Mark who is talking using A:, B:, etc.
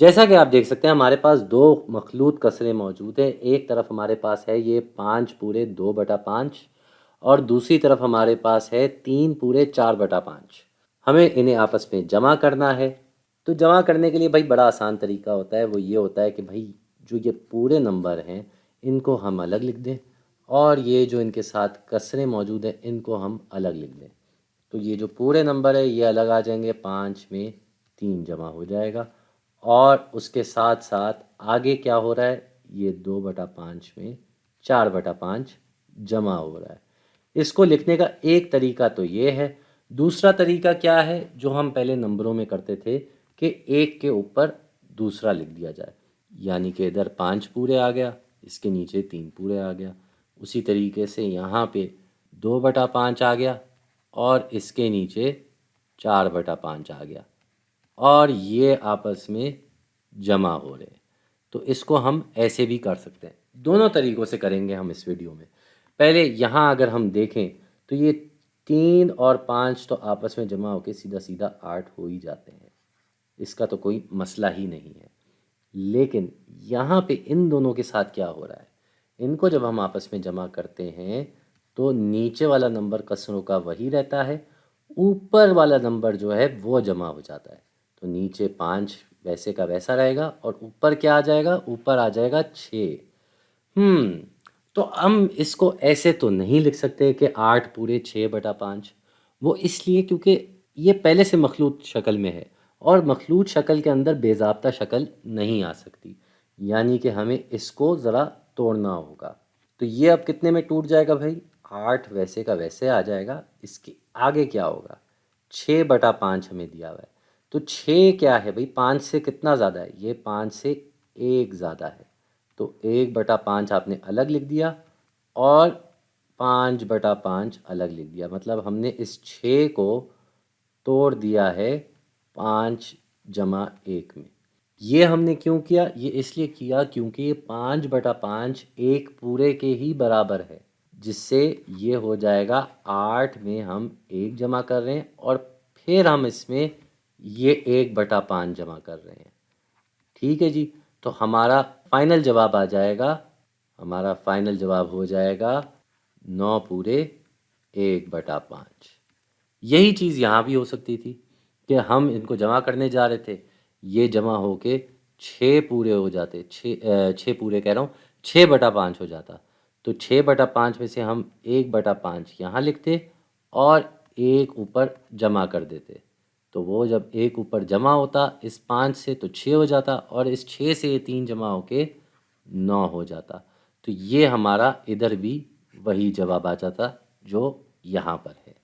A: जैसा कि आप देख सकते हैं हमारे पास दो मखलूत कसरे मौजूद हैं। एक तरफ हमारे पास है ये 5 पूरे 2/5 और दूसरी तरफ हमारे पास है 3 पूरे 4/5। हमें इन्हें आपस में जमा करना है। तो जमा करने के लिए भाई बड़ा आसान तरीका होता है, वो ये होता है कि भाई जो ये पूरे नंबर हैं इनको हम अलग लिख दें और ये जो इनके साथ कसरे मौजूद हैं इनको हम अलग लिख दें। तो ये जो पूरे नंबर है ये अलग आ जाएंगे, 5 में 3 जमा हो जाएगा और उसके साथ साथ आगे क्या हो रहा है, ये 2/5 में 4/5 जमा हो रहा है। इसको लिखने का एक तरीका तो ये है। दूसरा तरीका क्या है जो हम पहले नंबरों में करते थे कि एक के ऊपर दूसरा लिख दिया जाए, यानी कि इधर 5 पूरे आ गया, इसके नीचे 3 पूरे आ गया। उसी तरीके से यहाँ पे 2/5 आ गया और इसके नीचे 4/5 आ गया और ये आपस में जमा हो रहे हैं। तो इसको हम ऐसे भी कर सकते हैं, दोनों तरीक़ों से करेंगे हम इस वीडियो में। पहले यहाँ अगर हम देखें तो ये 3 और 5 तो आपस में जमा होकर सीधा सीधा 8 हो ही जाते हैं, इसका तो कोई मसला ही नहीं है। लेकिन यहाँ पे इन दोनों के साथ क्या हो रहा है, इनको जब हम आपस में जमा करते हैं तो नीचे वाला नंबर कसरों का वही रहता है, ऊपर वाला नंबर जो है वो जमा हो जाता है। तो नीचे 5 वैसे का वैसा रहेगा और ऊपर क्या आ जाएगा, ऊपर आ जाएगा 6। तो हम इसको ऐसे तो नहीं लिख सकते कि 8 पूरे 6/5। वो इसलिए क्योंकि ये पहले से मखलूत शक्ल में है और मखलूत शक्ल के अंदर बेज़ाब्ता शक्ल नहीं आ सकती, यानी कि हमें इसको ज़रा तोड़ना होगा। तो ये अब कितने में टूट जाएगा भाई, 8 वैसे का वैसे आ जाएगा। इसके आगे क्या होगा, 6/5 हमें दिया हुआ है। तो 6 क्या है भाई, 5 से कितना ज़्यादा है, ये 5 से 1 ज़्यादा है। तो 1/5 आपने अलग लिख दिया और 5/5 अलग लिख दिया, मतलब हमने इस 6 को तोड़ दिया है 5 जमा 1 में। ये हमने क्यों किया, ये इसलिए किया क्योंकि ये 5/5 एक पूरे के ही बराबर है, जिससे ये हो जाएगा 8 में हम 1 जमा कर रहे हैं और फिर हम इसमें ये 1/5 जमा कर रहे हैं। ठीक है जी, तो हमारा फाइनल जवाब आ जाएगा, हमारा फाइनल जवाब हो जाएगा 9 पूरे 1/5। यही चीज़ यहाँ भी हो सकती थी कि हम इनको जमा करने जा रहे थे, ये जमा होके 6 पूरे हो जाते, 6 पूरे कह रहा हूँ, 6/5 हो जाता। तो 6/5 में से हम 1/5 यहाँ लिखते और 1 ऊपर जमा कर देते। तो वो जब 1 ऊपर जमा होता इस 5 से तो 6 हो जाता और इस 6 से ये 3 जमा होके 9 हो जाता। तो ये हमारा इधर भी वही जवाब आ जाता जो यहाँ पर है।